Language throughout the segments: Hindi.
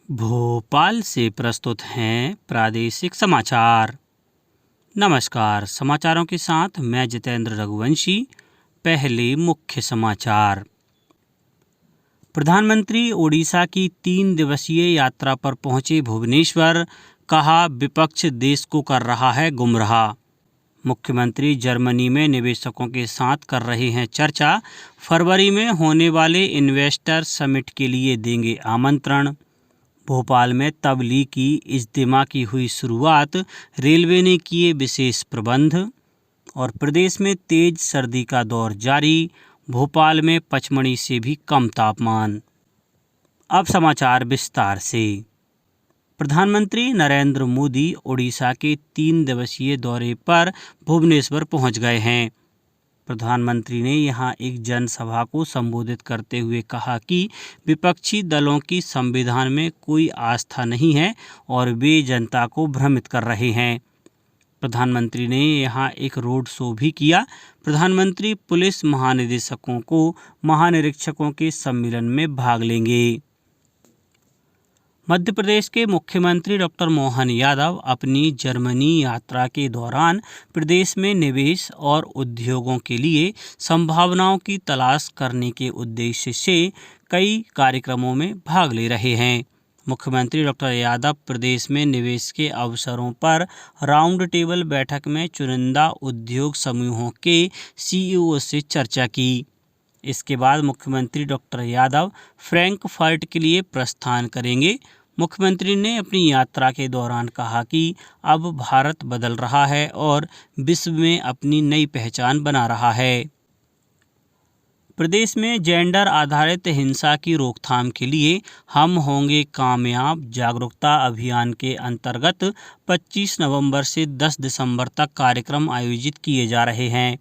भोपाल से प्रस्तुत हैं प्रादेशिक समाचार। नमस्कार, समाचारों के साथ मैं जितेंद्र रघुवंशी। पहले मुख्य समाचार। प्रधानमंत्री ओडिशा की 3 दिवसीय यात्रा पर पहुंचे भुवनेश्वर। कहा, विपक्ष देश को कर रहा है गुमराह। मुख्यमंत्री जर्मनी में निवेशकों के साथ कर रहे हैं चर्चा। फरवरी में होने वाले इन्वेस्टर समिट के लिए देंगे आमंत्रण। भोपाल में तब्लीगी इज्तिमा की हुई शुरुआत। रेलवे ने किए विशेष प्रबंध। और प्रदेश में तेज सर्दी का दौर जारी। भोपाल में पचमढ़ी से भी कम तापमान। अब समाचार विस्तार से। प्रधानमंत्री नरेंद्र मोदी ओडिशा के 3 दिवसीय दौरे पर भुवनेश्वर पहुंच गए हैं। प्रधानमंत्री ने यहां एक जनसभा को संबोधित करते हुए कहा कि विपक्षी दलों की संविधान में कोई आस्था नहीं है और वे जनता को भ्रमित कर रहे हैं। प्रधानमंत्री ने यहां एक रोड शो भी किया। प्रधानमंत्री पुलिस महानिदेशकों को महानिरीक्षकों के सम्मेलन में भाग लेंगे। मध्य प्रदेश के मुख्यमंत्री डॉक्टर मोहन यादव अपनी जर्मनी यात्रा के दौरान प्रदेश में निवेश और उद्योगों के लिए संभावनाओं की तलाश करने के उद्देश्य से कई कार्यक्रमों में भाग ले रहे हैं। मुख्यमंत्री डॉक्टर यादव प्रदेश में निवेश के अवसरों पर राउंड टेबल बैठक में चुनिंदा उद्योग समूहों के सीईओ से चर्चा की। इसके बाद मुख्यमंत्री डॉक्टर यादव फ्रैंकफर्ट के लिए प्रस्थान करेंगे। मुख्यमंत्री ने अपनी यात्रा के दौरान कहा कि अब भारत बदल रहा है और विश्व में अपनी नई पहचान बना रहा है। प्रदेश में जेंडर आधारित हिंसा की रोकथाम के लिए हम होंगे कामयाब जागरूकता अभियान के अंतर्गत 25 नवंबर से 10 दिसंबर तक कार्यक्रम आयोजित किए जा रहे हैं।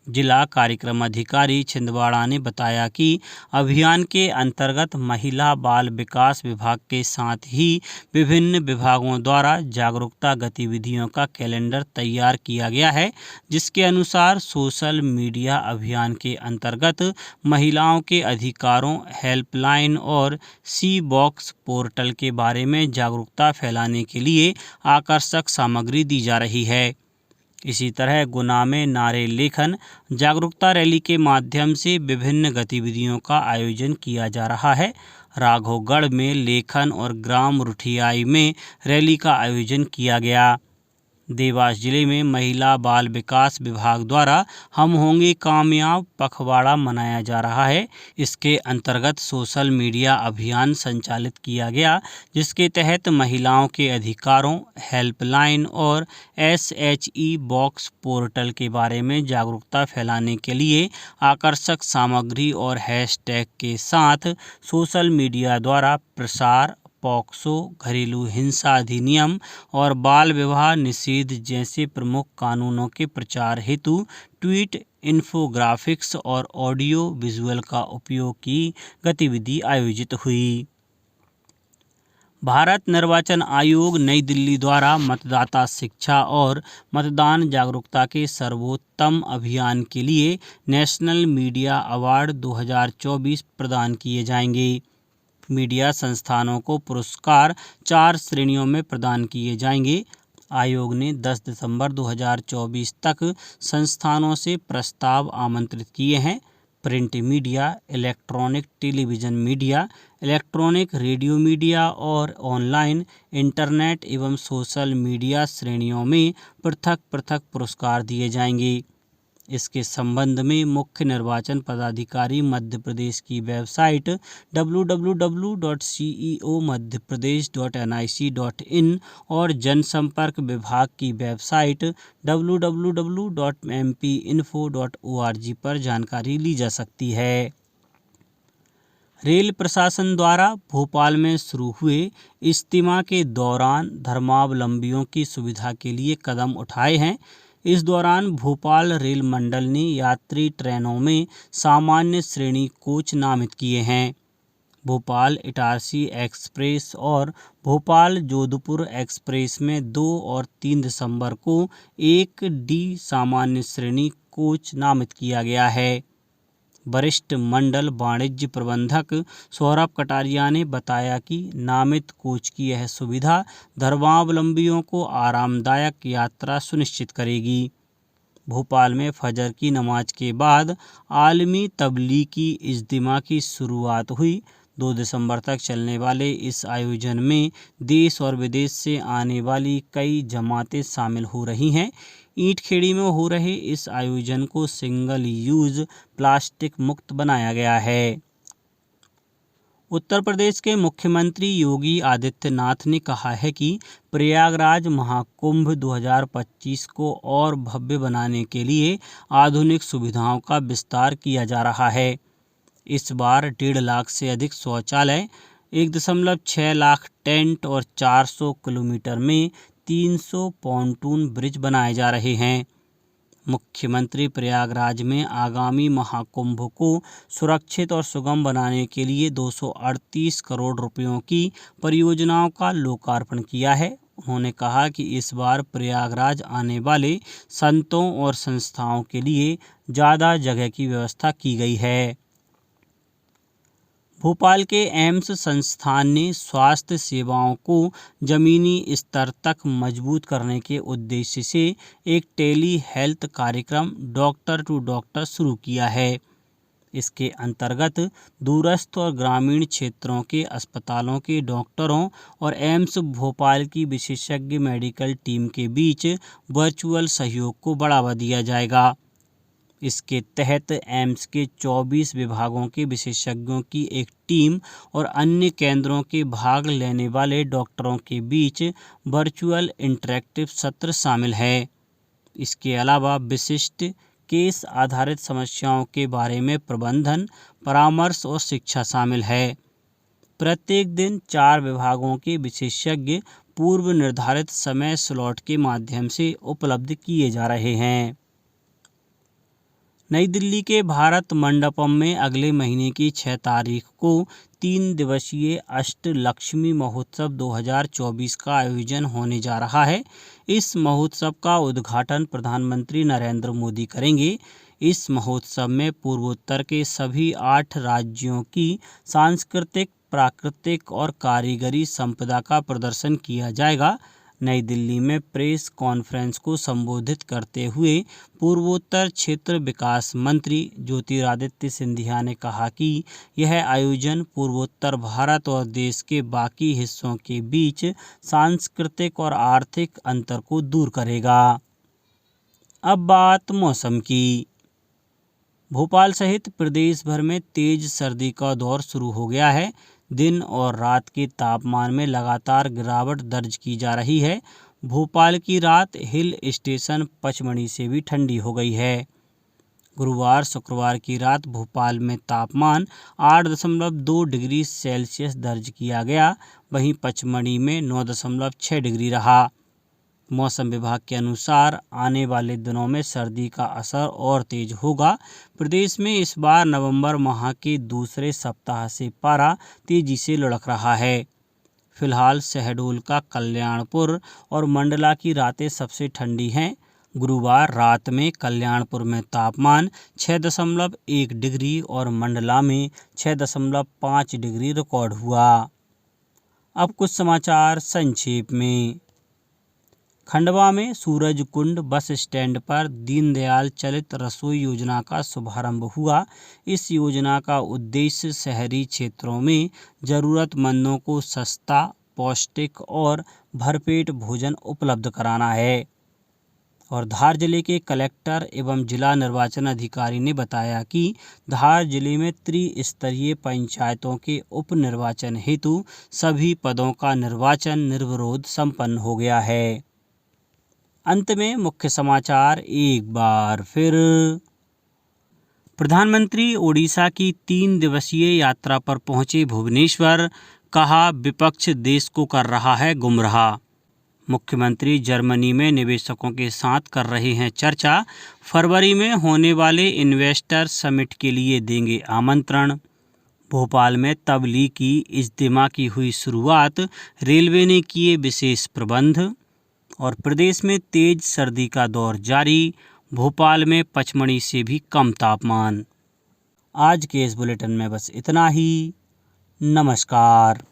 जिला कार्यक्रम अधिकारी छिंदवाड़ा ने बताया कि अभियान के अंतर्गत महिला बाल विकास विभाग के साथ ही विभिन्न विभागों द्वारा जागरूकता गतिविधियों का कैलेंडर तैयार किया गया है, जिसके अनुसार सोशल मीडिया अभियान के अंतर्गत महिलाओं के अधिकारों हेल्पलाइन और सी बॉक्स पोर्टल के बारे में जागरूकता फैलाने के लिए आकर्षक सामग्री दी जा रही है। इसी तरह गुना में नारे लेखन जागरूकता रैली के माध्यम से विभिन्न गतिविधियों का आयोजन किया जा रहा है। राघवगढ़ में लेखन और ग्राम रुठियाई में रैली का आयोजन किया गया। देवास जिले में महिला बाल विकास विभाग द्वारा हम होंगे कामयाब पखवाड़ा मनाया जा रहा है। इसके अंतर्गत सोशल मीडिया अभियान संचालित किया गया, जिसके तहत महिलाओं के अधिकारों हेल्पलाइन और SHE बॉक्स पोर्टल के बारे में जागरूकता फैलाने के लिए आकर्षक सामग्री और हैशटैग के साथ सोशल मीडिया द्वारा प्रसार, पॉक्सो, घरेलू हिंसा अधिनियम और बाल विवाह निषेध जैसे प्रमुख कानूनों के प्रचार हेतु ट्वीट, इन्फोग्राफिक्स और ऑडियो विजुअल का उपयोग की गतिविधि आयोजित हुई। भारत निर्वाचन आयोग नई दिल्ली द्वारा मतदाता शिक्षा और मतदान जागरूकता के सर्वोत्तम अभियान के लिए नेशनल मीडिया अवार्ड 2024 प्रदान किए जाएंगे। मीडिया संस्थानों को पुरस्कार 4 श्रेणियों में प्रदान किए जाएंगे। आयोग ने 10 दिसंबर 2024 तक संस्थानों से प्रस्ताव आमंत्रित किए हैं। Print media, electronic television media, electronic radio media और ऑनलाइन इंटरनेट एवं सोशल मीडिया श्रेणियों में पृथक पृथक पुरस्कार दिए जाएंगे। इसके संबंध में मुख्य निर्वाचन पदाधिकारी मध्य प्रदेश की वेबसाइट www.ceomadhyapradesh.nic.in और जनसंपर्क विभाग की वेबसाइट www.mpinfo.org पर जानकारी ली जा सकती है। रेल प्रशासन द्वारा भोपाल में शुरू हुए इज्तिमा के दौरान धर्मावलंबियों की सुविधा के लिए कदम उठाए हैं। इस दौरान भोपाल रेल मंडल ने यात्री ट्रेनों में सामान्य श्रेणी कोच नामित किए हैं। भोपाल इटारसी एक्सप्रेस और भोपाल जोधपुर एक्सप्रेस में 2 और 3 दिसंबर को 1D सामान्य श्रेणी कोच नामित किया गया है। वरिष्ठ मंडल वाणिज्य प्रबंधक सौरभ कटारिया ने बताया कि नामित कोच की यह सुविधा धर्मावलंबियों को आरामदायक यात्रा सुनिश्चित करेगी। भोपाल में फजर की नमाज के बाद आलमी तबलीगी इज्तिमा की शुरुआत हुई। 2 दिसंबर तक चलने वाले इस आयोजन में देश और विदेश से आने वाली कई जमातें शामिल हो रही हैं। ईंटखेड़ी में हो रहे इस आयोजन को सिंगल यूज प्लास्टिक मुक्त बनाया गया है। उत्तर प्रदेश के मुख्यमंत्री योगी आदित्यनाथ ने कहा है कि प्रयागराज महाकुंभ 2025 को और भव्य बनाने के लिए आधुनिक सुविधाओं का विस्तार किया जा रहा है। इस बार 1.5 लाख से अधिक शौचालय, 1.6 लाख टेंट और 400 किलोमीटर में 300 पॉन्टून ब्रिज बनाए जा रहे हैं। मुख्यमंत्री प्रयागराज में आगामी महाकुंभ को सुरक्षित और सुगम बनाने के लिए 238 करोड़ रुपयों की परियोजनाओं का लोकार्पण किया है। उन्होंने कहा कि इस बार प्रयागराज आने वाले संतों और संस्थाओं के लिए ज़्यादा जगह की व्यवस्था की गई है। भोपाल के एम्स संस्थान ने स्वास्थ्य सेवाओं को जमीनी स्तर तक मजबूत करने के उद्देश्य से एक टेली हेल्थ कार्यक्रम डॉक्टर टू डॉक्टर शुरू किया है। इसके अंतर्गत दूरस्थ और ग्रामीण क्षेत्रों के अस्पतालों के डॉक्टरों और एम्स भोपाल की विशेषज्ञ मेडिकल टीम के बीच वर्चुअल सहयोग को बढ़ावा दिया जाएगा। इसके तहत एम्स के 24 विभागों के विशेषज्ञों की एक टीम और अन्य केंद्रों के भाग लेने वाले डॉक्टरों के बीच वर्चुअल इंटरैक्टिव सत्र शामिल है। इसके अलावा विशिष्ट केस आधारित समस्याओं के बारे में प्रबंधन, परामर्श और शिक्षा शामिल है। प्रत्येक दिन 4 विभागों के विशेषज्ञ पूर्व निर्धारित समय स्लॉट के माध्यम से उपलब्ध किए जा रहे हैं। नई दिल्ली के भारत मंडपम में अगले महीने की 6 तारीख को 3 दिवसीय अष्टलक्ष्मी महोत्सव 2024 का आयोजन होने जा रहा है। इस महोत्सव का उद्घाटन प्रधानमंत्री नरेंद्र मोदी करेंगे। इस महोत्सव में पूर्वोत्तर के सभी 8 राज्यों की सांस्कृतिक, प्राकृतिक और कारीगरी संपदा का प्रदर्शन किया जाएगा। नई दिल्ली में प्रेस कॉन्फ्रेंस को संबोधित करते हुए पूर्वोत्तर क्षेत्र विकास मंत्री ज्योतिरादित्य सिंधिया ने कहा कि यह आयोजन पूर्वोत्तर भारत और देश के बाकी हिस्सों के बीच सांस्कृतिक और आर्थिक अंतर को दूर करेगा। अब बात मौसम की। भोपाल सहित प्रदेश भर में तेज सर्दी का दौर शुरू हो गया है। दिन और रात के तापमान में लगातार गिरावट दर्ज की जा रही है। भोपाल की रात हिल स्टेशन पचमढ़ी से भी ठंडी हो गई है। गुरुवार शुक्रवार की रात भोपाल में तापमान 8.2 डिग्री सेल्सियस दर्ज किया गया, वहीं पचमढ़ी में 9.6 डिग्री रहा। मौसम विभाग के अनुसार आने वाले दिनों में सर्दी का असर और तेज होगा। प्रदेश में इस बार नवंबर माह के दूसरे सप्ताह से पारा तेजी से लुढ़क रहा है। फिलहाल शहडोल का कल्याणपुर और मंडला की रातें सबसे ठंडी हैं। गुरुवार रात में कल्याणपुर में तापमान 6.1 डिग्री और मंडला में 6.5 डिग्री रिकॉर्ड हुआ। अब कुछ समाचार संक्षेप में। खंडवा में सूरजकुंड बस स्टैंड पर दीनदयाल चलित रसोई योजना का शुभारंभ हुआ। इस योजना का उद्देश्य शहरी क्षेत्रों में ज़रूरतमंदों को सस्ता, पौष्टिक और भरपेट भोजन उपलब्ध कराना है। और धार जिले के कलेक्टर एवं जिला निर्वाचन अधिकारी ने बताया कि धार जिले में त्रिस्तरीय पंचायतों के उप निर्वाचन हेतु सभी पदों का निर्वाचन निर्विरोध संपन्न हो गया है। अंत में मुख्य समाचार एक बार फिर। प्रधानमंत्री ओडिशा की 3 दिवसीय यात्रा पर पहुंचे भुवनेश्वर, कहा विपक्ष देश को कर रहा है गुमराह। मुख्यमंत्री जर्मनी में निवेशकों के साथ कर रहे हैं चर्चा, फरवरी में होने वाले इन्वेस्टर समिट के लिए देंगे आमंत्रण। भोपाल में तबलीगी इज्तिमा की हुई शुरुआत, रेलवे ने किए विशेष प्रबंध। और प्रदेश में तेज सर्दी का दौर जारी, भोपाल में पचमढ़ी से भी कम तापमान। आज के इस बुलेटिन में बस इतना ही। नमस्कार।